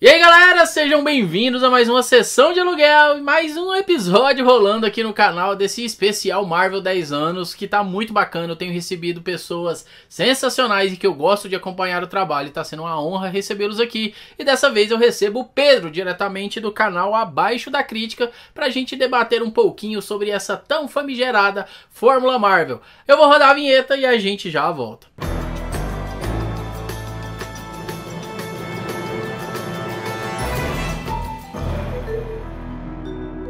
E aí galera, sejam bem-vindos a mais uma sessão de aluguel e mais um episódio rolando aqui no canal desse especial Marvel 10 anos que tá muito bacana. Eu tenho recebido pessoas sensacionais e que eu gosto de acompanhar o trabalho e tá sendo uma honra recebê-los aqui. E dessa vez eu recebo o Pedro, diretamente do canal Abaixo da Crítica, pra gente debater um pouquinho sobre essa tão famigerada Fórmula Marvel. Eu vou rodar a vinheta e a gente já volta.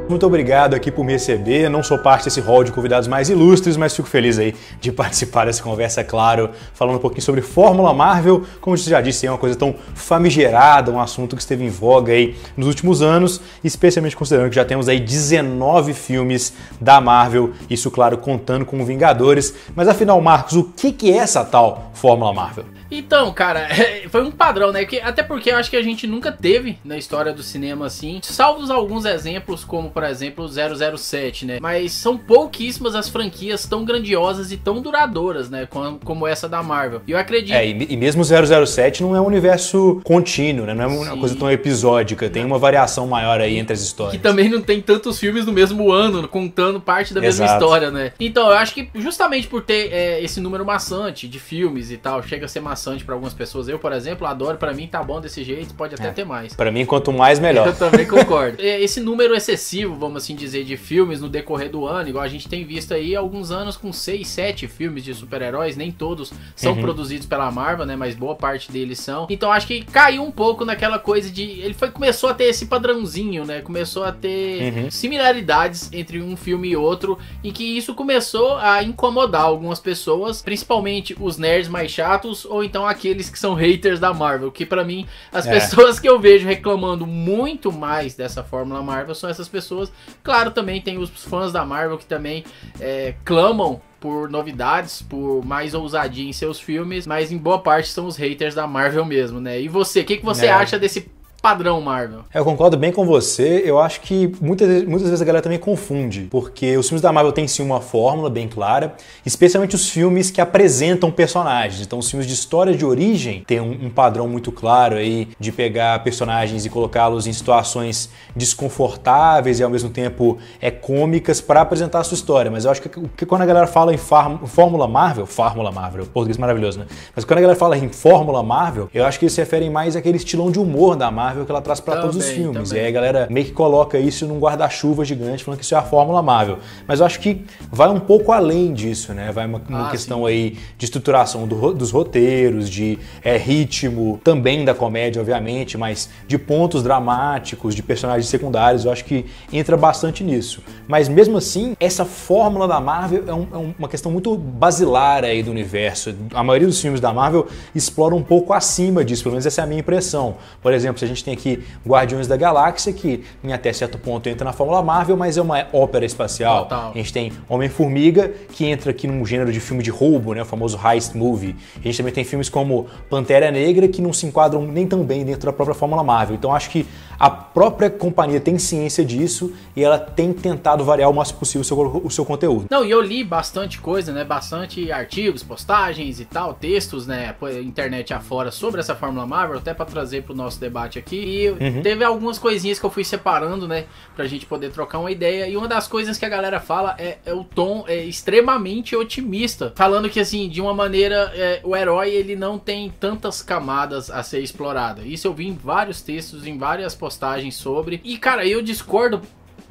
Muito obrigado aqui por me receber, não sou parte desse hall de convidados mais ilustres, mas fico feliz aí de participar dessa conversa, claro, falando um pouquinho sobre Fórmula Marvel. Como você já disse, é uma coisa tão famigerada, um assunto que esteve em voga aí nos últimos anos, especialmente considerando que já temos aí 19 filmes da Marvel, isso claro, contando com Vingadores. Mas afinal, Marcos, o que é essa tal Fórmula Marvel? Então, cara, foi um padrão, né? Até porque eu acho que a gente nunca teve na história do cinema assim, salvo alguns exemplos, como por exemplo o 007, né? Mas são pouquíssimas as franquias tão grandiosas e tão duradouras, né? Como essa da Marvel. E eu acredito... E mesmo o 007 não é um universo contínuo, né? Não é uma coisa tão episódica, tem uma variação maior aí entre as histórias. Que também não tem tantos filmes no mesmo ano, contando parte da mesma história, né? Então, eu acho que justamente por ter esse número maçante de filmes e tal, chega a ser maçante para algumas pessoas. Eu, por exemplo, adoro. Para mim tá bom desse jeito, pode até ter mais. Para mim, quanto mais, melhor. Eu também concordo. Esse número excessivo, vamos assim dizer, de filmes no decorrer do ano, igual a gente tem visto aí alguns anos com 6, 7 filmes de super-heróis, nem todos são produzidos pela Marvel, né, mas boa parte deles são. Então acho que caiu um pouco naquela coisa de... começou a ter esse padrãozinho, né, começou a ter similaridades entre um filme e outro, e que isso começou a incomodar algumas pessoas, principalmente os nerds mais chatos, ou então aqueles que são haters da Marvel, que pra mim, as pessoas que eu vejo reclamando muito mais dessa Fórmula Marvel são essas pessoas. Claro, também tem os fãs da Marvel que também clamam por novidades, por mais ousadia em seus filmes, mas em boa parte são os haters da Marvel mesmo, né? E você, o que você acha desse padrão Marvel? Eu concordo bem com você. Eu acho que muitas vezes a galera também confunde, porque os filmes da Marvel têm sim uma fórmula bem clara, especialmente os filmes que apresentam personagens. Então os filmes de história de origem têm um padrão muito claro aí de pegar personagens e colocá-los em situações desconfortáveis e ao mesmo tempo cômicas para apresentar a sua história. Mas eu acho que quando a galera fala em Fórmula Marvel, português maravilhoso, né? Mas quando a galera fala em Fórmula Marvel, eu acho que eles se referem mais àquele estilão de humor da Marvel que ela traz para todos os filmes. E aí a galera meio que coloca isso num guarda-chuva gigante, falando que isso é a Fórmula Marvel. Mas eu acho que vai um pouco além disso, né? Vai uma questão aí de estruturação dos roteiros, de ritmo, também da comédia, obviamente, mas de pontos dramáticos, de personagens secundários. Eu acho que entra bastante nisso. Mas mesmo assim, essa fórmula da Marvel é uma questão muito basilar aí do universo. A maioria dos filmes da Marvel explora um pouco acima disso, pelo menos essa é a minha impressão. Por exemplo, se a gente tem aqui Guardiões da Galáxia, que em até certo ponto entra na Fórmula Marvel, mas é uma ópera espacial. Total. A gente tem Homem-Formiga, que entra aqui num gênero de filme de roubo, né, o famoso heist movie. A gente também tem filmes como Pantera Negra, que não se enquadram nem tão bem dentro da própria Fórmula Marvel. Então acho que a própria companhia tem ciência disso e ela tem tentado variar o máximo possível o seu conteúdo. Não, e eu li bastante coisa, né, bastante artigos, postagens e tal, textos, né, internet afora sobre essa Fórmula Marvel, até para trazer pro nosso debate aqui. E teve algumas coisinhas que eu fui separando, né, pra gente poder trocar uma ideia. E uma das coisas que a galera fala é o tom extremamente otimista, falando que, assim, de uma maneira, o herói, ele não tem tantas camadas a ser explorado. Isso eu vi em vários textos, em várias postagens sobre. E, cara, eu discordo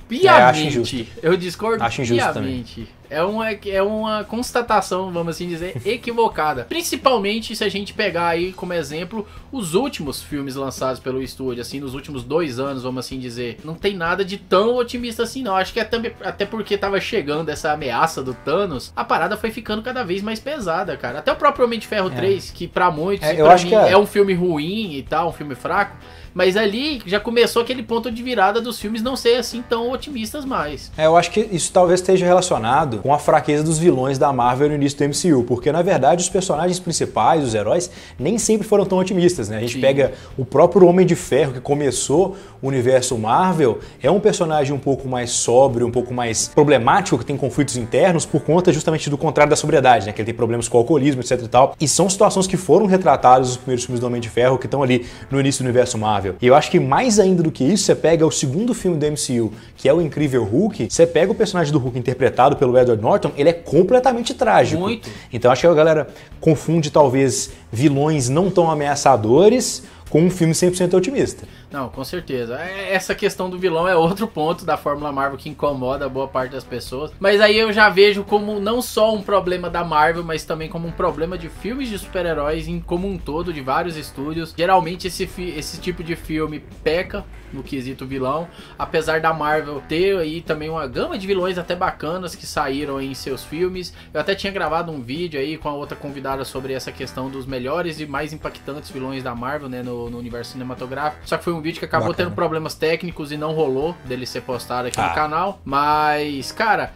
piamente. Eu discordo piamente. É uma constatação, vamos assim dizer, equivocada. Principalmente se a gente pegar aí como exemplo os últimos filmes lançados pelo estúdio, assim, nos últimos 2 anos, vamos assim dizer. Não tem nada de tão otimista assim, não. Acho que até porque tava chegando essa ameaça do Thanos, a parada foi ficando cada vez mais pesada, cara. Até o próprio Homem de Ferro 3, que pra muitos, pra mim, é um filme ruim e tal, um filme fraco. Mas ali já começou aquele ponto de virada dos filmes não ser assim tão otimistas mais. Eu acho que isso talvez esteja relacionado cuidado com a fraqueza dos vilões da Marvel no início do MCU, porque na verdade os personagens principais, os heróis, nem sempre foram tão otimistas, né? A gente pega o próprio Homem de Ferro, que começou o universo Marvel, é um personagem um pouco mais sóbrio, um pouco mais problemático, que tem conflitos internos por conta justamente do contrário da sobriedade, né? Que ele tem problemas com o alcoolismo, etc e tal. E são situações que foram retratadas nos primeiros filmes do Homem de Ferro, que estão ali no início do universo Marvel. E eu acho que mais ainda do que isso, você pega o segundo filme do MCU, que é o Incrível Hulk, você pega o personagem do Hulk interpretado pelo Edward Norton, ele é completamente trágico. Muito. Então acho que a galera confunde talvez vilões não tão ameaçadores com um filme 100% otimista. Não, com certeza. Essa questão do vilão é outro ponto da Fórmula Marvel que incomoda boa parte das pessoas. Mas aí eu já vejo como não só um problema da Marvel, mas também como um problema de filmes de super-heróis como um todo, de vários estúdios. Geralmente esse tipo de filme peca no quesito vilão, apesar da Marvel ter aí também uma gama de vilões até bacanas que saíram em seus filmes. Eu até tinha gravado um vídeo aí com a outra convidada sobre essa questão dos melhores e mais impactantes vilões da Marvel, né, no universo cinematográfico. Só que foi um vídeo que acabou tendo problemas técnicos e não rolou dele ser postado aqui no canal. Mas, cara,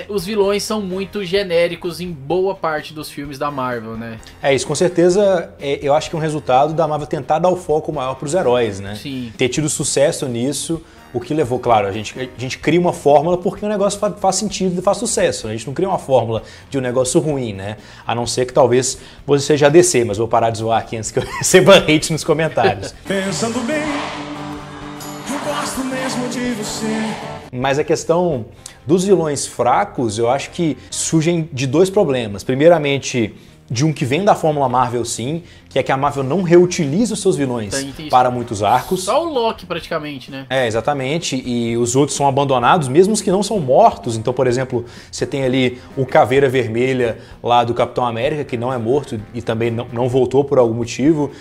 os vilões são muito genéricos em boa parte dos filmes da Marvel, né? É isso, com certeza. Eu acho que é um resultado da Marvel tentar dar o foco maior para os heróis, né? Sim. Ter tido sucesso nisso, o que levou, claro, a gente cria uma fórmula porque o negócio faz sentido e faz sucesso. A gente não cria uma fórmula de um negócio ruim, né? A não ser que talvez você seja DC, mas vou parar de zoar aqui antes que eu receba hate nos comentários. Pensando bem, eu gosto mesmo de você. Mas a questão dos vilões fracos, eu acho que surgem de dois problemas. Primeiramente, de um que vem da Fórmula Marvel, sim, que é que a Marvel não reutiliza os seus vilões para muitos arcos. Só o Loki, praticamente, né? Exatamente. E os outros são abandonados, mesmo os que não são mortos. Então, por exemplo, você tem ali o Caveira Vermelha lá do Capitão América, que não é morto e também não voltou por algum motivo.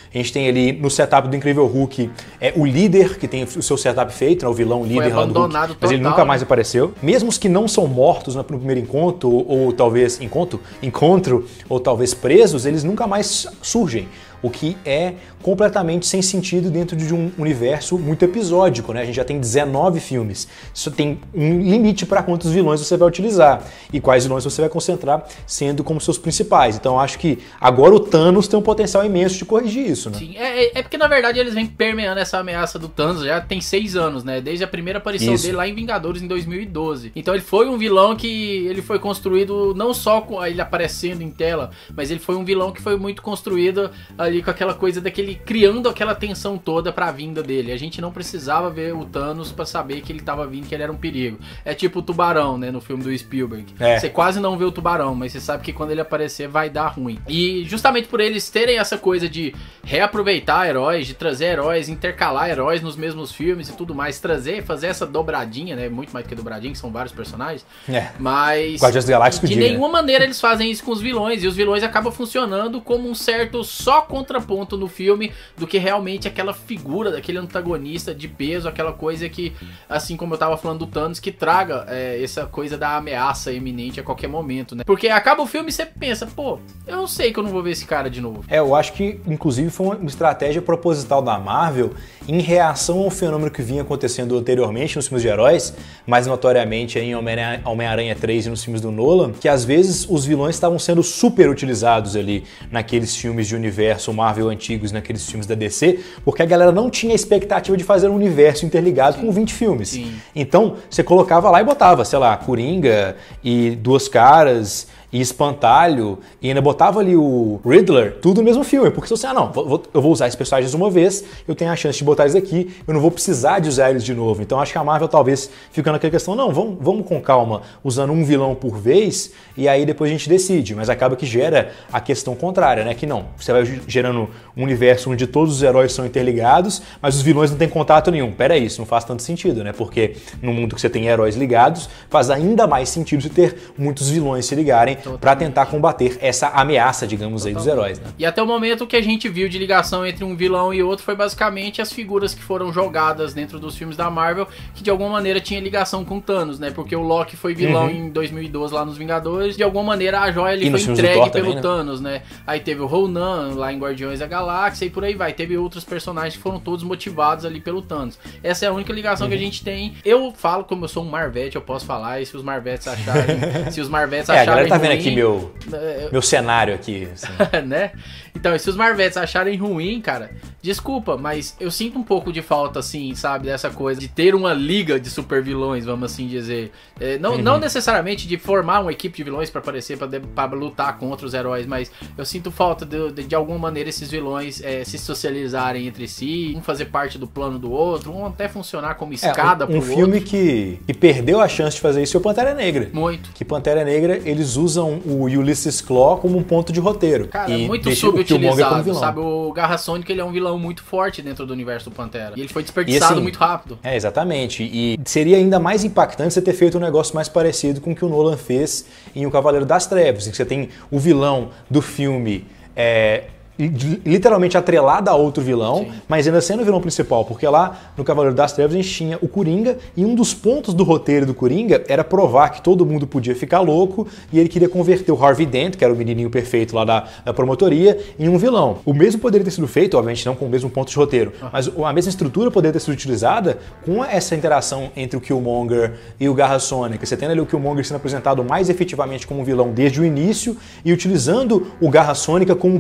A gente tem ali no setup do Incrível Hulk o líder que tem o seu setup feito, né, o vilão líder lá do Hulk, mas ele nunca mais apareceu. Mesmo os que não são mortos no primeiro encontro, ou talvez encontro, ou talvez presos, eles nunca mais surgem. O que é completamente sem sentido dentro de um universo muito episódico, né? A gente já tem 19 filmes. Isso tem um limite para quantos vilões você vai utilizar e quais vilões você vai concentrar sendo como seus principais. Então eu acho que agora o Thanos tem um potencial imenso de corrigir isso, né? Sim, é porque na verdade eles vêm permeando essa ameaça do Thanos já tem 6 anos, né? Desde a primeira aparição dele lá em Vingadores em 2012. Então ele foi um vilão que ele foi construído não só com ele aparecendo em tela, mas ele foi um vilão que foi muito construído ali com aquela coisa daquele criando aquela tensão toda pra vinda dele. A gente não precisava ver o Thanos pra saber que ele tava vindo, que ele era um perigo. É tipo o Tubarão, né, no filme do Spielberg. Você quase não vê o Tubarão, mas você sabe que quando ele aparecer vai dar ruim. E justamente por eles terem essa coisa de reaproveitar heróis, de trazer heróis, intercalar heróis nos mesmos filmes e tudo mais, fazer essa dobradinha, né, muito mais do que dobradinha, que são vários personagens. Mas Guardiões da Galáxia de nenhuma maneira eles fazem isso com os vilões, e os vilões acabam funcionando como um certo só contraponto no filme do que realmente aquela figura daquele antagonista de peso, aquela coisa que, assim como eu tava falando do Thanos, que traga essa coisa da ameaça iminente a qualquer momento, né? Porque acaba o filme e você pensa, pô, eu sei que eu não vou ver esse cara de novo. Eu acho que, inclusive, foi uma estratégia proposital da Marvel em reação ao fenômeno que vinha acontecendo anteriormente nos filmes de heróis, mais notoriamente em Homem-Aranha 3 e nos filmes do Nolan, que às vezes os vilões estavam sendo super utilizados ali naqueles filmes de universo Marvel antigos, naqueles filmes da DC, porque a galera não tinha expectativa de fazer um universo interligado com 20 filmes. Sim. Então, você colocava lá e botava, sei lá, Coringa e Duas Caras e Espantalho, e ainda botava ali o Riddler, tudo no mesmo filme, porque se você, eu vou usar esses personagens uma vez, eu tenho a chance de botar eles aqui, eu não vou precisar de usar eles de novo. Então acho que a Marvel talvez fica naquela questão, não, vamos com calma, usando um vilão por vez, e aí depois a gente decide, mas acaba que gera a questão contrária, né, que não, você vai gerando um universo onde todos os heróis são interligados, mas os vilões não têm contato nenhum. Pera aí, isso não faz tanto sentido, né, porque no mundo que você tem heróis ligados, faz ainda mais sentido você ter muitos vilões se ligarem para tentar combater essa ameaça, digamos aí, dos heróis, né? E até o momento que a gente viu de ligação entre um vilão e outro foi basicamente as figuras que foram jogadas dentro dos filmes da Marvel, que de alguma maneira tinha ligação com Thanos, né? Porque o Loki foi vilão em 2012 lá nos Vingadores, de alguma maneira a joia ele foi entregue pelo também, Thanos, né? Aí teve o Ronan lá em Guardiões da Galáxia e por aí vai. Teve outros personagens que foram todos motivados ali pelo Thanos. Essa é a única ligação que a gente tem. Eu falo, como eu sou um Marvete, eu posso falar, e se os Marvetes acharem... se os Marvetes acharem a galera tá vendo ruim, aqui meu cenário aqui. Assim. Né? Então, e se os Marvetes acharem ruim, cara, desculpa, mas eu sinto um pouco de falta, assim, sabe, dessa coisa de ter uma liga de super vilões, vamos assim dizer. Não necessariamente de formar uma equipe de vilões pra aparecer, pra lutar contra os heróis, mas eu sinto falta de alguma maneira esses vilões se socializarem entre si, um fazer parte do plano do outro, um até funcionar como escada pro outro. Um filme que perdeu a chance de fazer isso é o Pantera Negra. Muito. Que Pantera Negra, eles usam o Ulysses Claw como um ponto de roteiro. Cara, é muito subutilizado, sabe? O Garra Sônica, ele é um vilão muito forte dentro do universo do Pantera. E ele foi desperdiçado assim, muito rápido. Exatamente. E seria ainda mais impactante você ter feito um negócio mais parecido com o que o Nolan fez em O Cavaleiro das Trevas, em que você tem o vilão do filme... literalmente atrelada a outro vilão, sim, mas ainda sendo o vilão principal, porque lá no Cavaleiro das Trevas a gente tinha o Coringa, e um dos pontos do roteiro do Coringa era provar que todo mundo podia ficar louco, e ele queria converter o Harvey Dent, que era o menininho perfeito lá da promotoria, em um vilão. O mesmo poderia ter sido feito, obviamente não com o mesmo ponto de roteiro, mas a mesma estrutura poderia ter sido utilizada com essa interação entre o Killmonger e o Garra Sônica. Você tem ali o Killmonger sendo apresentado mais efetivamente como um vilão desde o início, e utilizando o Garra Sônica como um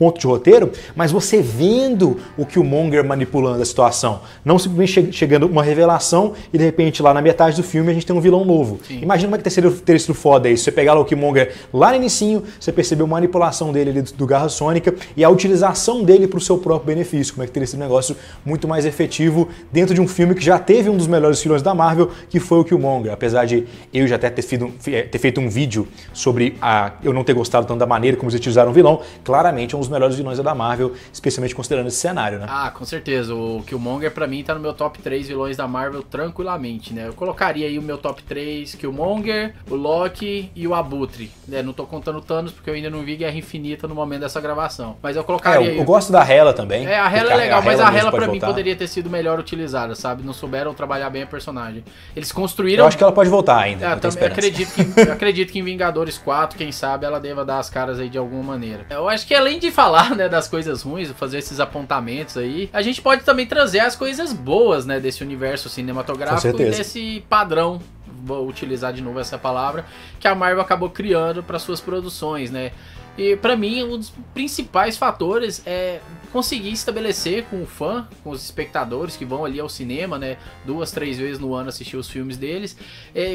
ponto de roteiro, mas você vendo o Killmonger manipulando a situação, não simplesmente chegando uma revelação e de repente lá na metade do filme a gente tem um vilão novo. Sim. Imagina como é que teria sido foda isso, você pegar lá o Killmonger lá no inicinho, você percebeu a manipulação dele ali do Garra Sônica e a utilização dele para o seu próprio benefício, como é que teria sido um negócio muito mais efetivo dentro de um filme que já teve um dos melhores vilões da Marvel, que foi o Killmonger, apesar de eu já até ter feito um vídeo sobre eu não ter gostado tanto da maneira como eles utilizaram o vilão, claramente é um dos melhores vilões da Marvel, especialmente considerando esse cenário, né? Ah, com certeza. O Killmonger pra mim tá no meu top 3 vilões da Marvel tranquilamente, né? Eu colocaria aí o meu top 3, Killmonger, o Loki e o Abutre. Né? Não tô contando o Thanos porque eu ainda não vi Guerra Infinita no momento dessa gravação. Mas eu colocaria... eu gosto da Hela também. A Hela é legal, mas a Hela pra mim poderia ter sido melhor utilizada, sabe? Não souberam trabalhar bem a personagem. Eles construíram... Eu acho que ela pode voltar ainda. Acredito que em Vingadores 4, quem sabe, ela deva dar as caras aí de alguma maneira. Eu acho que além de falar, né, das coisas ruins, fazer esses apontamentos aí, a gente pode também trazer as coisas boas, né, desse universo cinematográfico e desse padrão, vou utilizar de novo essa palavra, que a Marvel acabou criando para suas produções, né? E pra mim, um dos principais fatores é conseguir estabelecer com o fã, com os espectadores que vão ali ao cinema, né, 2, 3 vezes no ano assistir os filmes deles,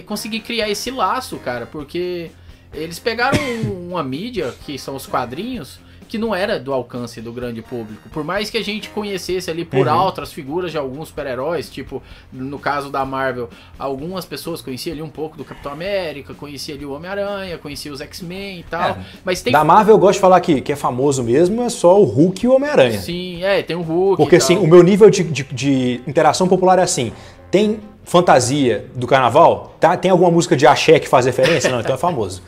conseguir criar esse laço, cara, porque eles pegaram uma mídia, que são os quadrinhos, que não era do alcance do grande público. Por mais que a gente conhecesse ali por alto as figuras de alguns super-heróis, tipo, no caso da Marvel, algumas pessoas conheciam ali um pouco do Capitão América, conheciam ali o Homem-Aranha, conheciam os X-Men e tal. Mas tem... Da Marvel eu gosto de falar que é famoso mesmo, é só o Hulk e o Homem-Aranha. Sim, tem o Hulk. Porque assim, o meu nível de interação popular é assim, tem fantasia do carnaval? Tem alguma música de axé que faz referência? Não, então é famoso.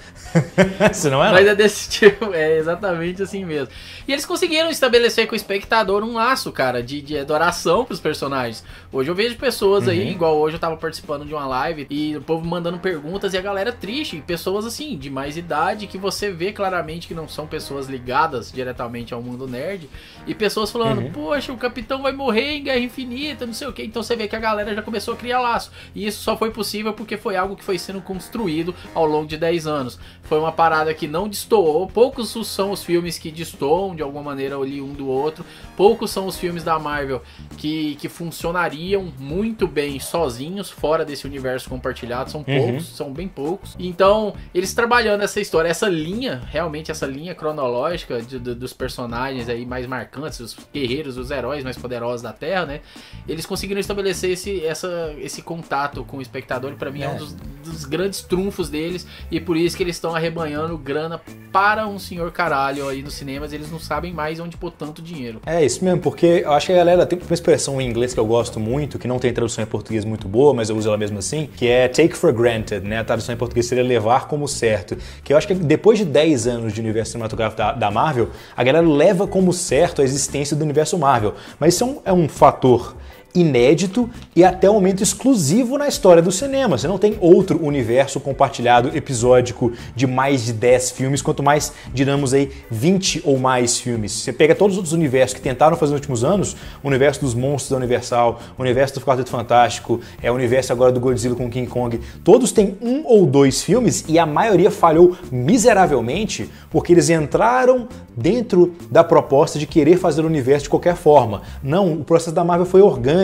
Isso não é? Mas é desse tipo, é exatamente assim mesmo. E eles conseguiram estabelecer com o espectador um laço, cara, de adoração pros personagens. Hoje eu vejo pessoas aí, igual hoje eu tava participando de uma live e o povo mandando perguntas e a galera triste, pessoas assim, de mais idade, que você vê claramente que não são pessoas ligadas diretamente ao mundo nerd, e pessoas falando, poxa, o Capitão vai morrer em Guerra Infinita, não sei o que. Então você vê que a galera já começou a criar laço. E isso só foi possível porque foi algo que foi sendo construído ao longo de 10 anos. Foi uma parada que não destoou. Poucos são os filmes que destoam de alguma maneira ali um do outro. Poucos são os filmes da Marvel que funcionariam muito bem sozinhos, fora desse universo compartilhado. São poucos, são bem poucos. Então, eles trabalhando essa história, essa linha, realmente essa linha cronológica dos personagens aí mais marcantes, os guerreiros, os heróis mais poderosos da Terra, né? Eles conseguiram estabelecer esse contato com o espectador, e pra mim é um dos grandes trunfos deles, e por isso que eles estão estão arrebanhando grana para um senhor caralho aí nos cinemas, eles não sabem mais onde pôr tanto dinheiro. É isso mesmo, porque eu acho que a galera tem uma expressão em inglês que eu gosto muito, que não tem tradução em português muito boa, mas eu uso ela mesmo assim, que é take for granted, né? A tradução em português seria levar como certo. Que eu acho que depois de 10 anos de universo cinematográfico da Marvel, a galera leva como certo a existência do universo Marvel. Mas isso é um fator inédito e até o momento exclusivo na história do cinema. Você não tem outro universo compartilhado episódico de mais de 10 filmes, quanto mais, digamos aí, 20 ou mais filmes. Você pega todos os outros universos que tentaram fazer nos últimos anos, o universo dos monstros da Universal, o universo do Quarteto Fantástico, o universo agora do Godzilla com King Kong, todos têm 1 ou 2 filmes e a maioria falhou miseravelmente porque eles entraram dentro da proposta de querer fazer o universo de qualquer forma. Não, o processo da Marvel foi orgânico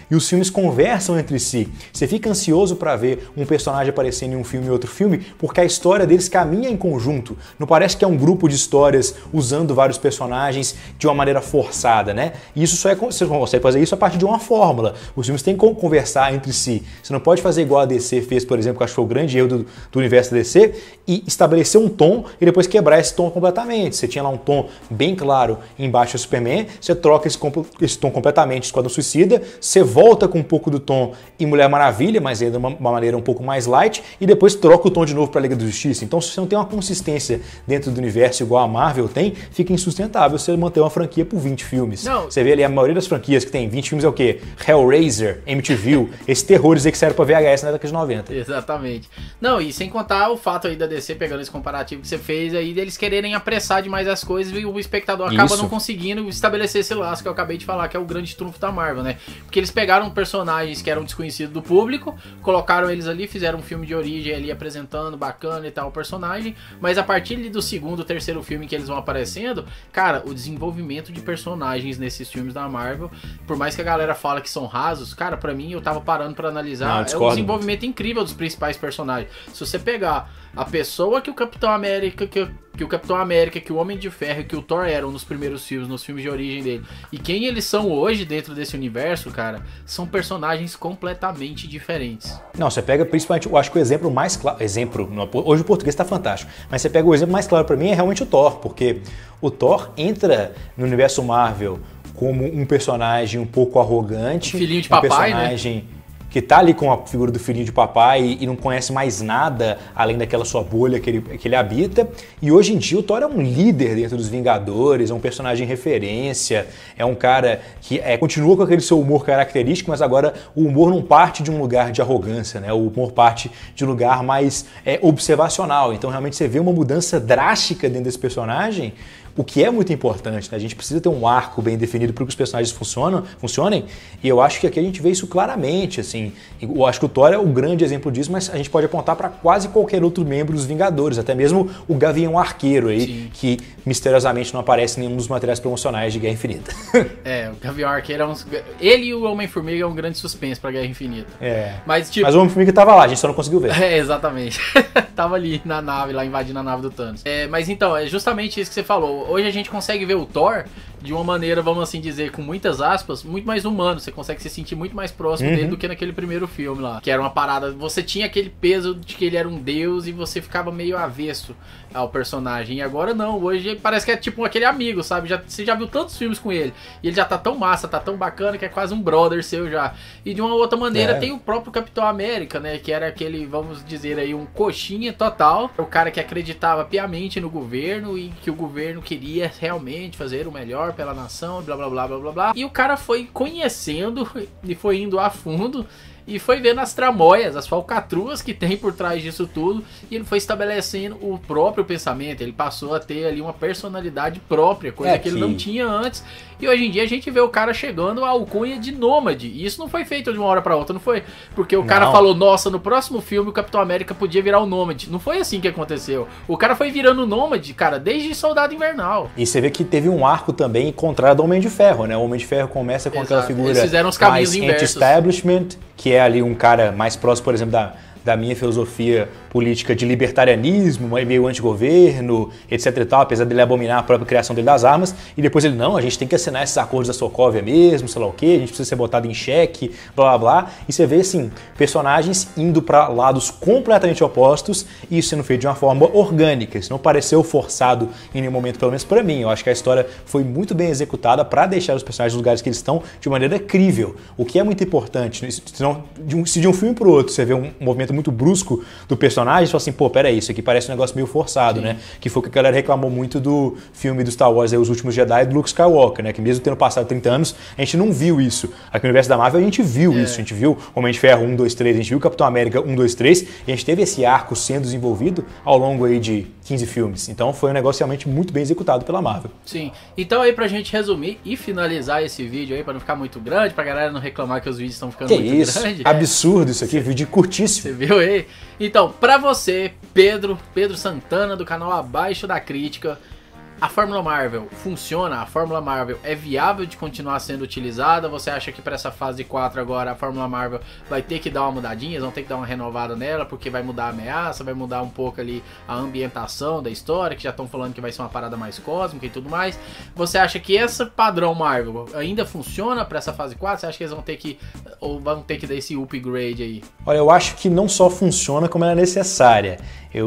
e os filmes conversam entre si. Você fica ansioso para ver um personagem aparecendo em um filme e outro filme porque a história deles caminha em conjunto. Não parece que é um grupo de histórias usando vários personagens de uma maneira forçada, né? E isso você consegue fazer isso a partir de uma fórmula. Os filmes têm que conversar entre si. Você não pode fazer igual a DC fez, por exemplo, que acho que foi o grande erro do universo da DC, e estabelecer um tom e depois quebrar esse tom completamente. Você tinha lá um tom bem claro embaixo do Superman, você troca esse tom completamente Esquadrão Suicida, você volta com um pouco do tom em Mulher Maravilha, mas ainda de uma maneira um pouco mais light, e depois troca o tom de novo para a Liga da Justiça. Então, se você não tem uma consistência dentro do universo igual a Marvel tem, fica insustentável você manter uma franquia por 20 filmes. Não. Você vê ali a maioria das franquias que tem 20 filmes é o quê? Hellraiser, MTV, esses terrores aí que servem para VHS na década de 90. Exatamente. Não, e sem contar o fato aí da DC, pegando esse comparativo que você fez aí, deles quererem apressar demais as coisas e o espectador acaba não conseguindo estabelecer esse laço que eu acabei de falar, que é o grande trunfo da Marvel, né? Porque eles pegaram personagens que eram desconhecidos do público, colocaram eles ali, fizeram um filme de origem ali, apresentando, bacana e tal, o personagem, mas a partir do segundo, terceiro filme que eles vão aparecendo, cara, o desenvolvimento de personagens nesses filmes da Marvel, por mais que a galera fala que são rasos, cara, pra mim, eu tava parando pra analisar, é um desenvolvimento incrível dos principais personagens. Se você pegar a pessoa que o Capitão América, que o Capitão América, que o Homem de Ferro, que o Thor eram nos primeiros filmes, nos filmes de origem dele, e quem eles são hoje dentro desse universo, cara, são personagens completamente diferentes. Não, você pega principalmente, eu acho que o exemplo mais claro, hoje o português tá fantástico, mas você pega o exemplo mais claro pra mim é realmente o Thor, porque o Thor entra no universo Marvel como um personagem um pouco arrogante, filhinho de papai, personagem, né? Que tá ali com a figura do filhinho de papai e não conhece mais nada além daquela sua bolha que ele habita. E hoje em dia o Thor é um líder dentro dos Vingadores, é um personagem referência, é um cara que continua com aquele seu humor característico, mas agora o humor não parte de um lugar de arrogância, né? O humor parte de um lugar mais observacional. Então realmente você vê uma mudança drástica dentro desse personagem, o que é muito importante, né? A gente precisa ter um arco bem definido para que os personagens funcionem, e eu acho que aqui a gente vê isso claramente, assim. Eu acho que o Thor é o grande exemplo disso, mas a gente pode apontar para quase qualquer outro membro dos Vingadores, até mesmo o Gavião Arqueiro aí, sim, que misteriosamente não aparece em nenhum dos materiais promocionais de Guerra Infinita. O Gavião Arqueiro ele e o Homem-Formiga é um grande suspense para Guerra Infinita. Mas o Homem-Formiga tava lá, a gente só não conseguiu ver. Exatamente. Tava ali na nave, lá invadindo a nave do Thanos. Mas então, é justamente isso que você falou. Hoje a gente consegue ver o Thor de uma maneira, vamos assim dizer, com muitas aspas, muito mais humano. Você consegue se sentir muito mais próximo dele do que naquele primeiro filme lá. Que era uma parada, você tinha aquele peso de que ele era um deus e você ficava meio avesso ao personagem. E agora não, hoje parece que é tipo aquele amigo, sabe? Você já viu tantos filmes com ele e ele já tá tão massa, tá tão bacana que é quase um brother seu já. E de uma outra maneira tem o próprio Capitão América, né? Que era aquele, vamos dizer aí, um coxinha total. O cara que acreditava piamente no governo e que o governo queria realmente fazer o melhor pela nação, blá blá blá blá blá blá. E o cara foi conhecendo e foi indo a fundo e foi vendo as tramóias, as falcatruas que tem por trás disso tudo, e ele foi estabelecendo o próprio pensamento. Ele passou a ter ali uma personalidade própria, coisa que ele não tinha antes. E hoje em dia a gente vê o cara chegando à alcunha de Nômade. E isso não foi feito de uma hora pra outra, não foi porque o cara falou, nossa, no próximo filme o Capitão América podia virar o Nômade. Não foi assim que aconteceu. O cara foi virando o Nômade, cara, desde Soldado Invernal. E você vê que teve um arco também contrário do Homem de Ferro, né? O Homem de Ferro começa com aquela figura eles fizeram os caminhos mais anti-establishment, que é ali um cara mais próximo, por exemplo, da minha filosofia política de libertarianismo, meio antigoverno, etc e tal, apesar dele abominar a própria criação dele das armas, e depois ele, não, a gente tem que assinar esses acordos da Sokovia mesmo, sei lá o quê, a gente precisa ser botado em xeque, blá blá blá, e você vê, assim, personagens indo para lados completamente opostos, e isso sendo feito de uma forma orgânica, isso não pareceu forçado em nenhum momento, pelo menos para mim. Eu acho que a história foi muito bem executada para deixar os personagens nos lugares que eles estão de maneira crível, o que é muito importante. Senão, se de um filme para o outro você vê um movimento muito brusco do personagem, você fala assim, pô, peraí, isso aqui parece um negócio meio forçado, sim, né? Que foi o que a galera reclamou muito do filme do Star Wars, Os Últimos Jedi, do Luke Skywalker, né? Que mesmo tendo passado 30 anos, a gente não viu isso. Aqui no universo da Marvel a gente viu isso, a gente viu Homem de Ferro 1, 2, 3, a gente viu Capitão América 1, 2, 3, e a gente teve esse arco sendo desenvolvido ao longo aí de 15 filmes. Então foi um negócio realmente muito bem executado pela Marvel. Sim. Então aí pra gente resumir e finalizar esse vídeo aí, pra não ficar muito grande, pra galera não reclamar que os vídeos estão ficando muito grandes. Absurdo isso aqui, vídeo curtíssimo. Você viu aí? Então, pra você, Pedro Santana, do canal Abaixo da Crítica, a Fórmula Marvel funciona? A Fórmula Marvel é viável de continuar sendo utilizada? Você acha que para essa fase 4 agora a Fórmula Marvel vai ter que dar uma mudadinha? Eles vão ter que dar uma renovada nela porque vai mudar a ameaça, vai mudar um pouco ali a ambientação da história, que já estão falando que vai ser uma parada mais cósmica e tudo mais. Você acha que esse padrão Marvel ainda funciona para essa fase 4? Você acha que eles vão ter que dar esse upgrade aí? Olha, eu acho que não só funciona como ela é necessária.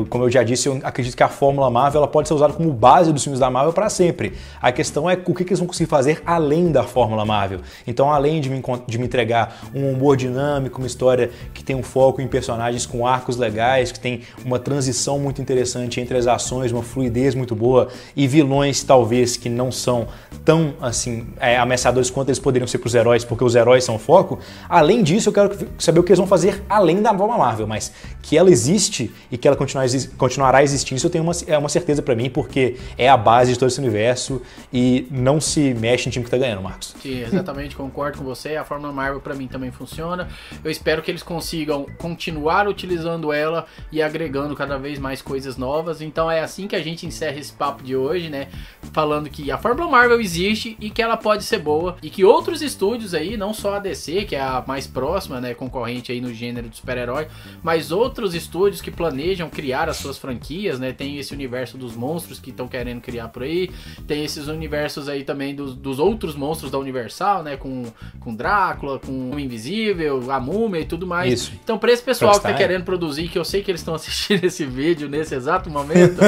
Como eu já disse, eu acredito que a Fórmula Marvel ela pode ser usada como base dos filmes da Marvel para sempre. A questão é o que eles vão conseguir fazer além da Fórmula Marvel. Então, além de me entregar um humor dinâmico, uma história que tem um foco em personagens com arcos legais, que tem uma transição muito interessante entre as ações, uma fluidez muito boa, e vilões talvez que não são tão assim ameaçadores quanto eles poderiam ser para os heróis, porque os heróis são o foco. Além disso, eu quero saber o que eles vão fazer além da Fórmula Marvel, mas que ela existe e que ela continuará existindo, isso eu tenho uma certeza para mim, porque é a base de todo esse universo e não se mexe em time que tá ganhando, Marcos. Sim, exatamente, concordo com você. A Fórmula Marvel para mim também funciona. Eu espero que eles consigam continuar utilizando ela e agregando cada vez mais coisas novas. Então é assim que a gente encerra esse papo de hoje, né? Falando que a Fórmula Marvel existe e que ela pode ser boa e que outros estúdios aí, não só a DC, que é a mais próxima, né, concorrente aí no gênero de super-herói, mas outros estúdios que planejam criar as suas franquias, né? Tem esse universo dos monstros que estão querendo criar por aí, tem esses universos aí também dos outros monstros da Universal, né? Com Drácula, com o Invisível, a Múmia e tudo mais. Isso. Então, para esse pessoal que tá querendo produzir, que eu sei que eles estão assistindo esse vídeo nesse exato momento,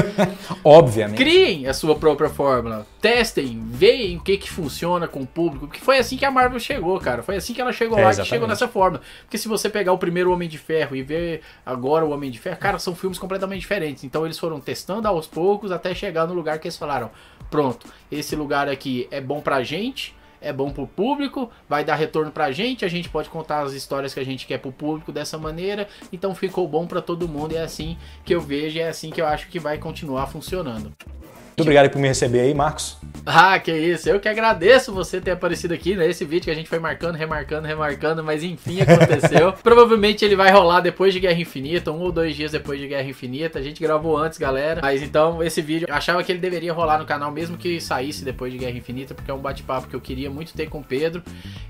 obviamente, criem a sua própria fórmula, testem, veem o que funciona com o público, porque foi assim que a Marvel chegou, cara. Foi assim que ela chegou lá, que chegou nessa fórmula. Porque se você pegar o primeiro Homem de Ferro e ver agora o Homem de Ferro, cara, são filmes completamente diferentes. Então eles foram testando aos poucos até chegar no lugar que eles falaram, pronto, esse lugar aqui é bom pra gente, é bom pro público, vai dar retorno pra gente, a gente pode contar as histórias que a gente quer pro público dessa maneira, então ficou bom pra todo mundo, e é assim que eu vejo, é assim que eu acho que vai continuar funcionando. Muito obrigado por me receber aí, Marcos. Ah, que isso. Eu que agradeço você ter aparecido aqui nesse vídeo que a gente foi marcando, remarcando, mas enfim aconteceu. Provavelmente ele vai rolar depois de Guerra Infinita, 1 ou 2 dias depois de Guerra Infinita. A gente gravou antes, galera. Mas então esse vídeo, eu achava que ele deveria rolar no canal mesmo que saísse depois de Guerra Infinita, porque é um bate-papo que eu queria muito ter com o Pedro.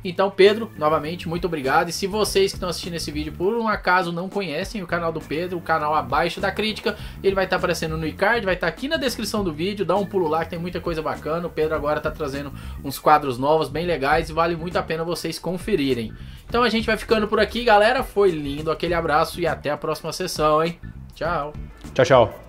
Então, Pedro, novamente, muito obrigado. E se vocês que estão assistindo esse vídeo por um acaso não conhecem o canal do Pedro, o canal Abaixo da Crítica, ele vai estar aparecendo no iCard, vai estar aqui na descrição do vídeo. Dá um pulo lá que tem muita coisa bacana. O Pedro agora tá trazendo uns quadros novos bem legais e vale muito a pena vocês conferirem. Então a gente vai ficando por aqui, galera. Foi lindo, aquele abraço e até a próxima sessão, hein? Tchau. Tchau, tchau.